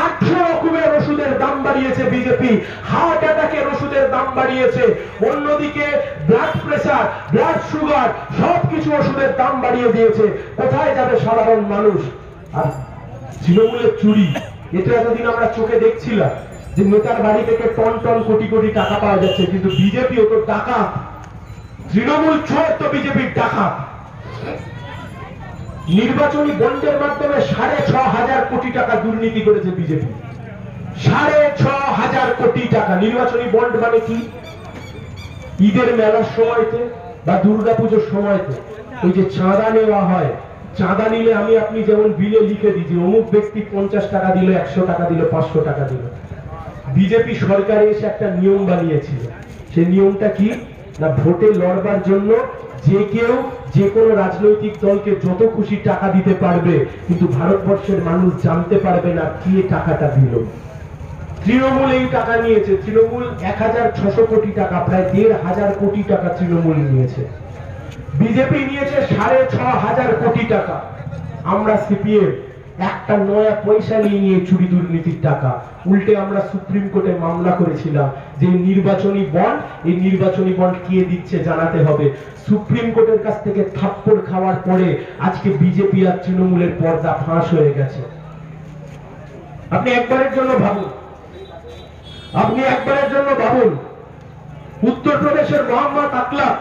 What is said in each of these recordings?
18 রকমের ওষুধের দাম বাড়িয়েছে বিজেপি, হার্ট অ্যাটাকের ওষুধের দাম বাড়িয়েছে, অন্যদিকে ব্লাড প্রেসার, ব্লাড সুগার সবকিছু ওষুধের দাম বাড়িয়ে দিয়েছে। কোথায় যাবে সাধারণ মানুষ? আর তৃণমূলের চুরি, এটা এতদিন আমরা চোখে দেখছিলাম যে নেতার বাড়ি থেকে টন টন কোটি কোটি টাকা পাওয়া যাচ্ছে, কিন্তু বিজেপিও তো টাকা, তৃণমূল চোর তো বিজেপির টাকা। নির্বাচনী বন্ডের মাধ্যমে 6,500 কোটি টাকা দুর্নীতি করেছে বিজেপি, 6,500 কোটি টাকা। নির্বাচনী বন্ড মানে কি? ঈদের মেলার সময়তে বা দুর্গাপুজোর সময়তে ওই যে চাঁদা নেওয়া হয়, চাঁদা নিলে আমি আপনি যেমন বিলে লিখে দিই যে অমুক ব্যক্তি 50 টাকা দিল, 100 টাকা দিল, 500 টাকা দিল। বিজেপি সরকারে এসে একটা নিয়ম বানিয়েছিল। সেই নিয়মটা কি না, ভোটে লড়বার জন্য যে কেউ যে কোনো রাজনৈতিক দলকে যত খুশি টাকা দিতে পারবে, কিন্তু ভারতবর্ষের মানুষ জানতে পারবে না কে টাকাটা দিল। তৃণমূল এই টাকা নিয়েছে, তৃণমূল 1,600 কোটি টাকা, প্রায় 1,500 কোটি টাকা তৃণমূল নিয়েছে। বিজেপি নিয়েছে 6,500 কোটি টাকা। আমরা সিপিএম একটা নয়া পয়সা নিয়ে চুরি দুর্নীতির টাকা। উল্টে আমরা সুপ্রিম কোর্টে মামলা করেছিলাম যে নির্বাচনী বন্ড, এই নির্বাচনী বন্ড কে দিচ্ছে জানাতে হবে। সুপ্রিম কোর্টের কাছ থেকে থাপ্পড় খাওয়ার পরে আজকে বিজেপি আর তৃণমূলের পর্দা ফাঁস হয়ে গেছে। আপনি একবারের জন্য ভাবুন, আপনি একবারের জন্য ভাবুন, উত্তরপ্রদেশের মোহাম্মদ আকলাক,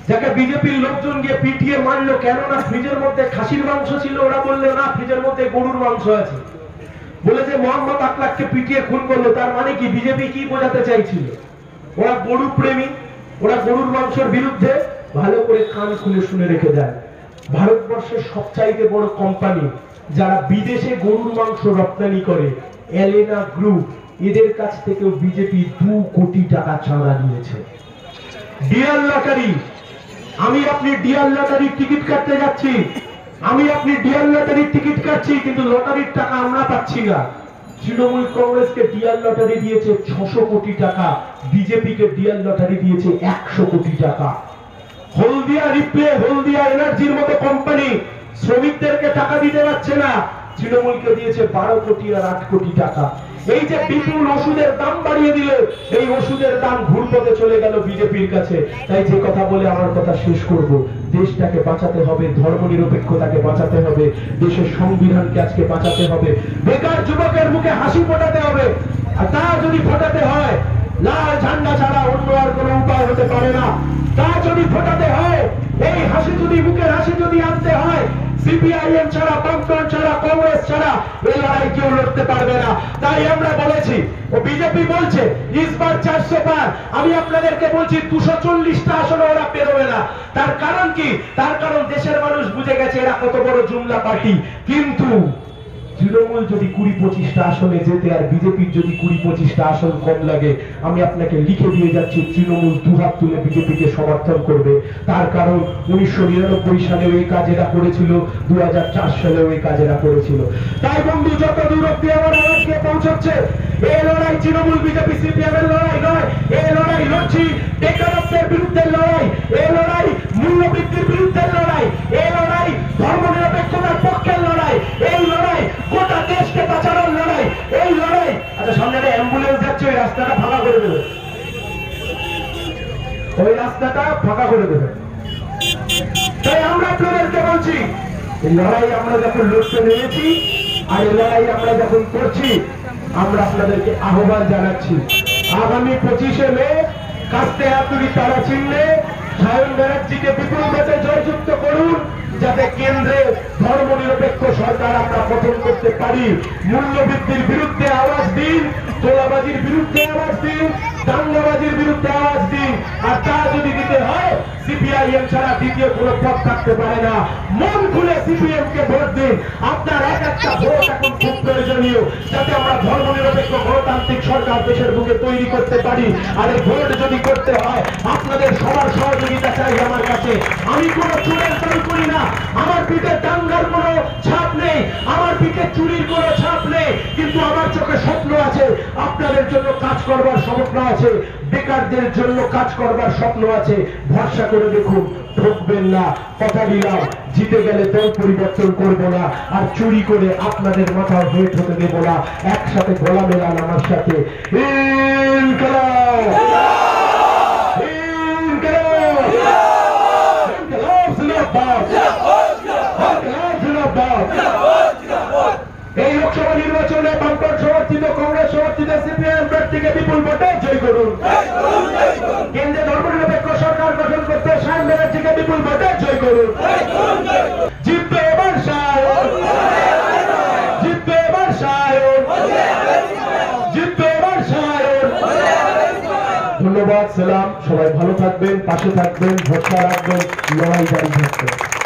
যাকে বিজেপির লোকজন গিয়ে পিটিয়ে মারলো, কেননা ফ্রিজের মধ্যে খাসির মাংস ছিল, ওরা বললো না ফ্রিজের মধ্যে গরুর মাংস আছে, বলেছে মোহাম্মদ আকলাককে পিটিয়ে খুন করলো। তার মানে কি বিজেপি কি বোঝাতে চাইছিল? ওরা গরু প্রেমী, ওরা গরুর মাংসের বিরুদ্ধে। ভালো করে কান খুলে শুনে রেখে দেয়, ভারতবর্ষের সবচাইতে বড় কোম্পানি যারা বিদেশে গরুর মাংস রপ্তানি করে, এলেনা গ্রুপ, এদের কাছ থেকেও বিজেপি 2 কোটি টাকা চাঁদা নিয়েছে। ডিয়ার লটারি, আমি আপনি ডিয়ার লটারির টিকিট কাটতে যাচ্ছি, আমি আপনি ডিয়ার লটারির টিকিট কাটছি, কিন্তু লটারির টাকা আমরা পাচ্ছি না। তৃণমূল কংগ্রেসকে ডিয়ার লটারি দিয়েছে 600 কোটি টাকা, বিজেপিকে ডিয়ার লটারি দিয়েছে 100 কোটি টাকা। হলদিয়া রিপ্লে, হলদিয়া এনার্জির মতো কোম্পানি শ্রমিকদেরকে টাকা দিতে পারছে না, তৃণমূলকে দিয়েছে 12 কোটি আর 8 কোটি টাকা। এই যে বিপুল ওষুধের দাম বাড়িয়ে দিল, এই ওষুধের দাম ঘুরপথে চলে গেল বিজেপির কাছে। তাই যে কথা বলে আমার কথা শেষ করব, দেশটাকে বাঁচাতে হবে, ধর্মনিরপেক্ষতাকে বাঁচাতে হবে, দেশের সংবিধানকে আজকে বাঁচাতে হবে, বেকার যুবকের মুখে হাসি ফোটাতে হবে। আর তা যদি ফোটাতে হয় লাল ঝান্ডা ছাড়া অন্য আর কোনো উপায় হতে পারে না। তা যদি ফোটাতে হয়, এই হাসি যদি, মুখের হাসি যদি আনতে হয়, সিপিআইএম ছাড়া, বামফ্রন্ট ছাড়া, কংগ্রেস ছাড়া এই লড়াই কেউ লড়তে পারবে না। তাই আমরা বলেছি, ও বিজেপি বলছে ইসবার 400 পার, আমি আপনাদেরকে বলছি 240টা আসনে ওরা পেরোবে না। তার কারণ কি? তার কারণ দেশের মানুষ বুঝে গেছে এরা কত বড় জুমলা পার্টি। কিন্তু তৃণমূল যদি 20-25টা আসনে যেতে আর বিজেপির যদি 20-25টা আসন কম লাগে, আমি আপনাকে লিখে দিয়ে যাচ্ছি তৃণমূল দুহাত তুলে বিজেপিকে সমর্থন করবে। তার কারণ 1999 সালেও এই কাজেরা করেছিল, 2004 সালেও এই কাজেরা করেছিল। তাই বন্ধু, যত দূর অব্দি আমার আওয়াজ গিয়ে পৌঁছচ্ছে, এই লড়াই তৃণমূল বিজেপি সিপিএম এর লড়াই নয়, এই লড়াই লড়ছি বেকারত্বের বিরুদ্ধে লড়াই, এই লড়াই মূল্যবৃদ্ধির বিরুদ্ধে লড়াই, এই লড়াই ধর্মনিরপেক্ষতার পক্ষের লড়াই, এই লড়াই গোটা দেশকে বাঁচানোর লড়াই, এই লড়াই। আচ্ছা, সামনে একটা অ্যাম্বুলেন্স যাচ্ছে, ওই রাস্তাটা ফাঁকা করে দেবে, ওই রাস্তাটা ফাঁকা করে দেবে। তাই আমরা আপনাদেরকে বলছি, এই লড়াই আমরা যখন লড়তে নেমেছি আর এই লড়াই আমরা যখন করছি, আমরা আপনাদেরকে আহ্বান জানাচ্ছি, আগামী 25শে মে কাস্তে হাতুড়ি তারা চিহ্নে সায়ন ব্যানার্জিকে বিপুল ভোটে জয়যুক্ত করুন, যাতে কেন্দ্রে ধর্মনিরপেক্ষ সরকার আমরা গঠন করতে পারি। মূল্যবৃদ্ধির বিরুদ্ধে আওয়াজ দিন, তোলাবাজির বিরুদ্ধে আওয়াজ দিন, দাঙ্গাবাজির বিরুদ্ধে আওয়াজ দিন। আর তা যদি দিতে হয়, সিপিআইএম ছাড়া দ্বিতীয় কোনো পথ থাকতে পারে না। মন খুলে সিপিএম কে ভোট দিন। আপনার এক একটা ভোট এখন খুব প্রয়োজনীয়, যাতে আমরা ধর্মনিরপেক্ষ গণতান্ত্রিক সরকার দেশের বুকে তৈরি করতে পারি। আর এই ভোট যদি করতে হয়, আপনাদের সবার সহযোগিতা চাই আমার কাছে। আমি কোনো চোরের দাবি করি না, আমার পিঠে দাঙ্গার কোনো ছাপ নেই, আমার পিঠে চুরির কোনো ছাপ নেই, কিন্তু আমার চোখে স্বপ্ন আছে, আপনাদের জন্য কাজ করবার স্বপ্ন আছে, বেকারদের জন্য কাজ করবার স্বপ্ন আছে। ভরসা করে দেখুন, ঠকবেন না, কথা দিলাম জিতে গেলে দল পরিবর্তন করব না, আর চুরি করে আপনাদের মাথা হয়ে ঠকে দেব না। একসাথে গলা মেলান আমার সাথে, ইনকিলাব ইনকিলাব ইনকিলাব জিন্দাবাদ ইনকিলাব জিন্দাবাদ। এই লোকসভা নির্বাচনে বামপন্থ সমর্থিত, কংগ্রেস সমর্থিত সিপিআইএম প্রার্থীকে বিপুল ভোটে জয় করুন। কেন্দ্রে ধর্মনিরপেক্ষ সরকার গঠন করতে শাহিন ব্যানার্জিকে বিপুল ভোটে জয় করুন। জিতবে এবার শায়ন, জিতবে এবার শায়ন, জিতবে এবার শায়ন। ধন্যবাদ, সালাম, সবাই ভালো থাকবেন, পাশে থাকবেন, ভরসা রাখবেন, লড়াই জারি থাকবেন।